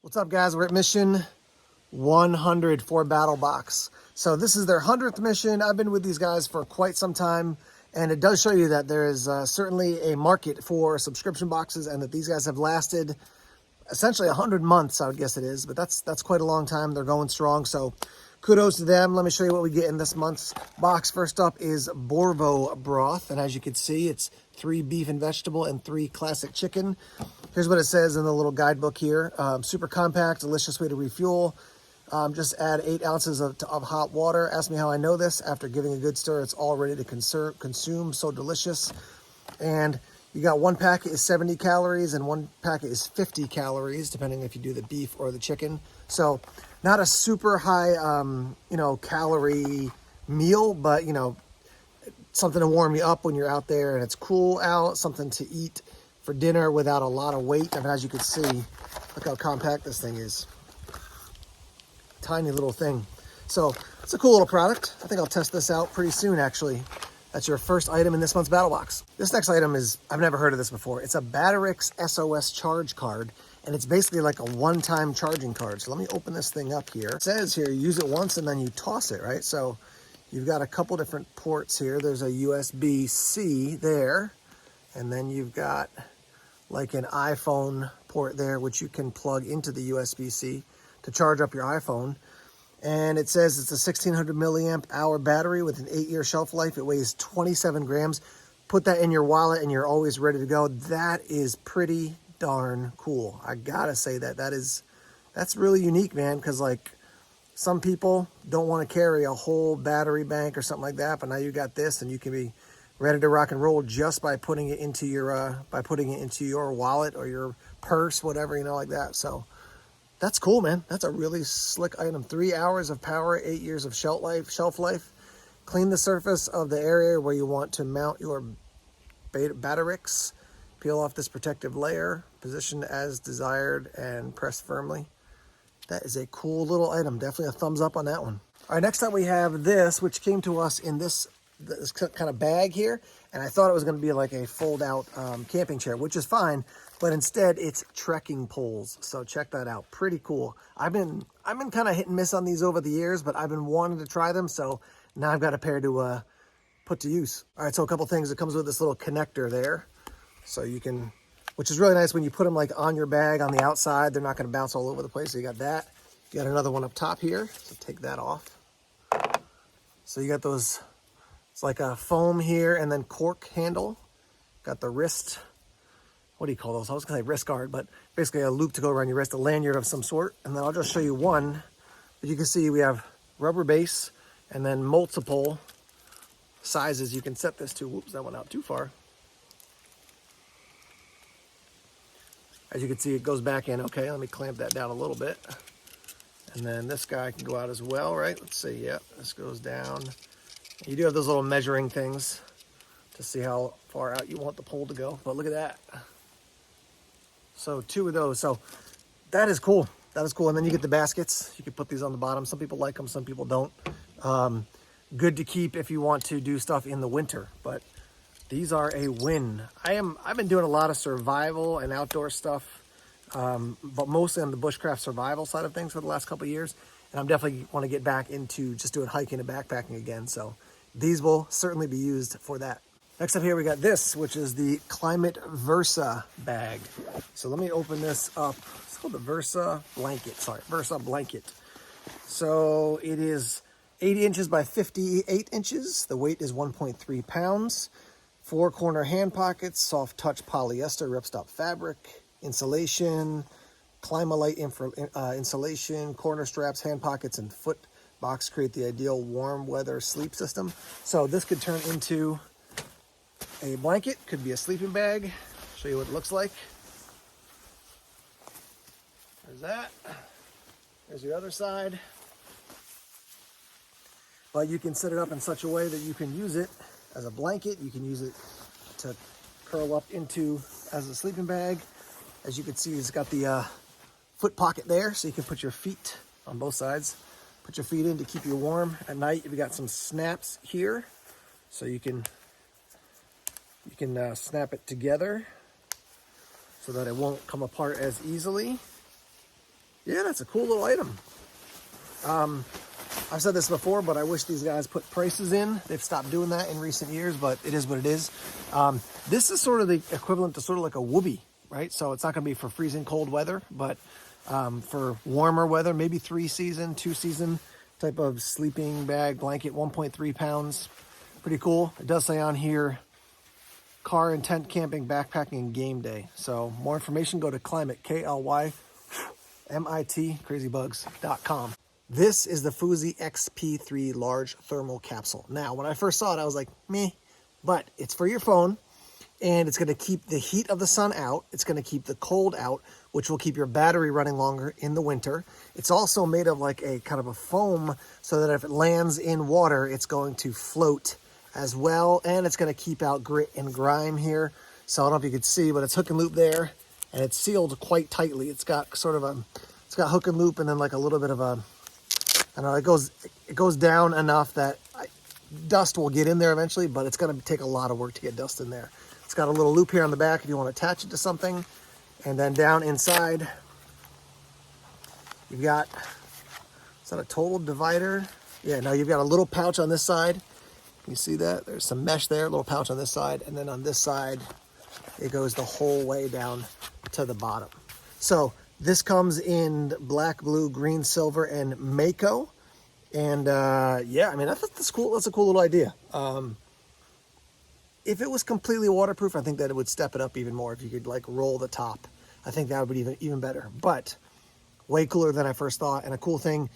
What's up, guys? We're at mission 100 for BattlBox. So this is their 100th mission. I've been with these guys for quite some time, and it does show you that there is certainly a market for subscription boxes, and that these guys have lasted essentially 100 months, I would guess it is, but that's quite a long time. They're going strong, so kudos to them. Let me show you what we get in this month's box. First up is Borvo broth, and as you can see, it's 3 beef and vegetable and 3 classic chicken. Here's what it says in the little guidebook here. Super compact, delicious way to refuel. Just add 8 ounces of hot water. Ask me how I know this. After giving a good stir, it's all ready to consume. So delicious. And you got 1 packet is 70 calories and 1 packet is 50 calories, depending if you do the beef or the chicken. So not a super high, calorie meal, but, something to warm you up when you're out there and it's cool out, something to eat for dinner without a lot of weight. I mean, as you can see, look how compact this thing is. Tiny little thing. So it's a cool little product. I think I'll test this out pretty soon, actually. That's your first item in this month's BattlBox. This next item is, I've never heard of this before. It's a Batterix SOS charge card, and it's basically like a one-time charging card. So let me open this thing up here. It says here, use it once and then you toss it, right? So you've got a couple different ports here. There's a USB-C there, and then you've got like an iPhone port there, which you can plug into the USB-C to charge up your iPhone. And it says it's a 1600 milliamp hour battery with an 8-year shelf life. It weighs 27 grams. Put that in your wallet and you're always ready to go. That is pretty darn cool. I gotta say that's really unique, man, because like some people don't want to carry a whole battery bank or something like that, but now you got this and you can be ready to rock and roll just by putting it into your wallet or your purse, whatever, like that. So that's cool, man. That's a really slick item. 3 hours of power, 8 years of shelf life. Clean the surface of the area where you want to mount your Batterix. Peel off this protective layer, position as desired, and press firmly. That is a cool little item. Definitely a thumbs up on that one. All right, next up we have this, which came to us in this kind of bag here, and I thought it was going to be like a fold-out camping chair, which is fine, but instead it's trekking poles. So check that out. Pretty cool. I've been kind of hit and miss on these over the years, but I've been wanting to try them, so now I've got a pair to put to use. All right, so a couple things. It comes with this little connector there, so you can, which is really nice when you put them like on your bag on the outside. They're not going to bounce all over the place. So you got that. You got another one up top here, so take that off. So you got those. It's like a foam here and then cork handle. Got the wrist, what do you call those? I was gonna say wrist guard, but basically a loop to go around your wrist, a lanyard of some sort. And then I'll just show you one. But you can see we have rubber base and then multiple sizes you can set this to. Whoops, that went out too far. As you can see, it goes back in. Okay, let me clamp that down a little bit. And then this guy can go out as well, right? Let's see, yeah, this goes down. You do have those little measuring things to see how far out you want the pole to go. But look at that. So 2 of those. So that is cool. That is cool. And then you get the baskets. You can put these on the bottom. Some people like them, some people don't. Good to keep if you want to do stuff in the winter. But these are a win. I've been doing a lot of survival and outdoor stuff, but mostly on the bushcraft survival side of things for the last couple of years. And I'm definitely want to get back into just doing hiking and backpacking again. So these will certainly be used for that. Next up here, we got this, which is the Climate Versa bag. So let me open this up. It's called the Versa Blanket. Versa Blanket. So it is 80 inches by 58 inches. The weight is 1.3 pounds. 4 corner hand pockets, soft touch polyester ripstop fabric, insulation, Climalite insulation, corner straps, hand pockets, and foot box create the ideal warm weather sleep system. So this could turn into a blanket, could be a sleeping bag. Show you what it looks like. There's that. There's the other side. But you can set it up in such a way that you can use it as a blanket. You can use it to curl up into as a sleeping bag. As you can see, it's got the foot pocket there, so you can put your feet on both sides. Put your feet in to keep you warm at night. You've got some snaps here, so you can snap it together so that it won't come apart as easily. Yeah, that's a cool little item. I've said this before, but I wish these guys put prices in. They've stopped doing that in recent years, but it is what it is. This is sort of the equivalent to sort of like a whoopee, right? So it's not going to be for freezing cold weather, but for warmer weather, maybe 3-season, 2-season type of sleeping bag, blanket, 1.3 pounds. Pretty cool. It does say on here, car and tent camping, backpacking, and game day. So more information, go to Climate, KLYMIT, crazybugs.com. This is the Fuzzi XP3 large thermal capsule. Now, when I first saw it, I was like, meh, but it's for your phone, and it's going to keep the heat of the sun out. It's going to keep the cold out, which will keep your battery running longer in the winter. It's also made of like a kind of a foam so that if it lands in water, it's going to float as well, and it's going to keep out grit and grime here. So I don't know if you could see, but it's hook and loop there, and it's sealed quite tightly. It's got sort of it's got hook and loop, and then like a little bit of a, I don't know, it goes down enough that dust will get in there eventually, but it's going to take a lot of work to get dust in there. It's got a little loop here on the back if you want to attach it to something, and then down inside, you've got, is that a total divider? Yeah, no, you've got a little pouch on this side. You see that? There's some mesh there, a little pouch on this side, and then on this side, it goes the whole way down to the bottom. So this comes in black, blue, green, silver, and Mako. And yeah, I mean, that's cool. That's a cool little idea. If it was completely waterproof, I think that it would step it up even more. If you could like roll the top, I think that would be even better. But way cooler than I first thought, and a cool thing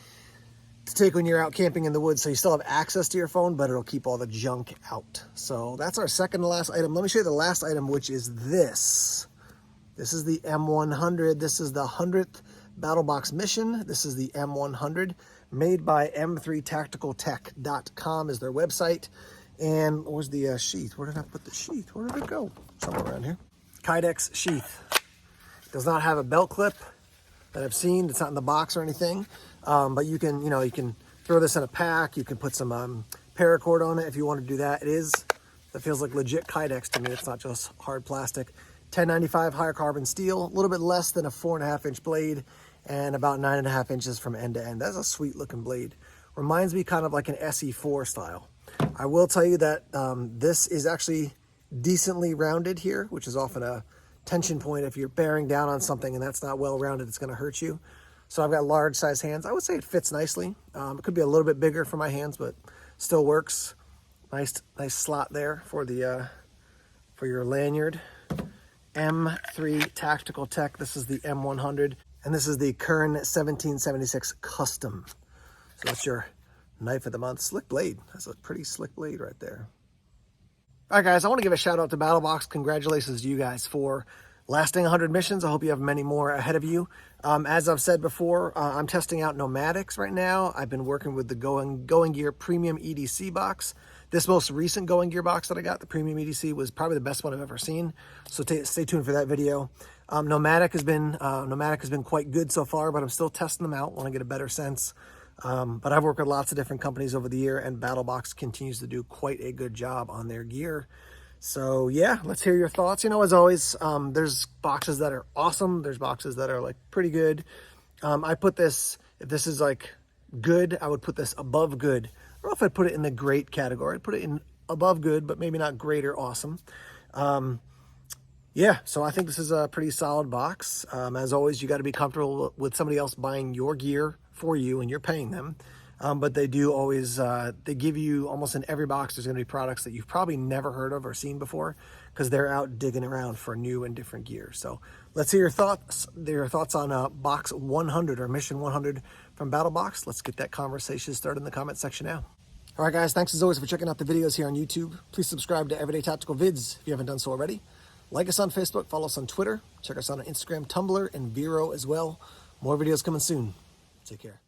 to take when you're out camping in the woods, so you still have access to your phone, but it'll keep all the junk out. So that's our second to last item. Let me show you the last item, which is this. This is the M100. This is the 100th BattlBox mission. This is the M100, made by M3TacticalTech.com is their website. And where's the sheath? Where did I put the sheath? Where did it go? Somewhere around here. Kydex sheath. Does not have a belt clip that I've seen. It's not in the box or anything. But you can, you can throw this in a pack. You can put some paracord on it if you want to do that. That feels like legit Kydex to me. It's not just hard plastic. 1095 higher carbon steel, a little bit less than a 4.5-inch blade, and about 9.5 inches from end to end. That's a sweet looking blade. Reminds me kind of like an SE4 style. I will tell you that this is actually decently rounded here, which is often a tension point. If you're bearing down on something and that's not well rounded, it's going to hurt you. So I've got large size hands. I would say it fits nicely. It could be a little bit bigger for my hands, but still works. Nice slot there for the for your lanyard. M3 Tactical Tech. This is the M100, and this is the Kern 1776 Custom. So that's your knife of the month. Slick blade. That's a pretty slick blade right there. All right, guys, I want to give a shout out to BattlBox. Congratulations to you guys for lasting 100 missions. I hope you have many more ahead of you. As I've said before, I'm testing out nomadics right now. I've been working with the Going Gear Premium EDC box. This most recent Going Gear box that I got, the Premium EDC, was probably the best one I've ever seen. So stay tuned for that video. Nomadic has been quite good so far, but I'm still testing them out. Want to get a better sense. But I've worked with lots of different companies over the year, and BattlBox continues to do quite a good job on their gear. So yeah, let's hear your thoughts. As always, there's boxes that are awesome. There's boxes that are like pretty good. I put this, if this is like good, I would put this above good. I don't know if I'd put it in the great category. I'd put it in above good, but maybe not great or awesome. Yeah, so I think this is a pretty solid box. As always, you got to be comfortable with somebody else buying your gear for you and you're paying them. But they do always, they give you almost in every box, there's going to be products that you've probably never heard of or seen before because they're out digging around for new and different gear. So let's hear your thoughts on box 100 or mission 100 from BattlBox. Let's get that conversation started in the comment section now. All right, guys, thanks as always for checking out the videos here on YouTube. Please subscribe to Everyday Tactical Vids if you haven't done so already. Like us on Facebook, follow us on Twitter, check us out on Instagram, Tumblr, and Vero as well. More videos coming soon. Take care.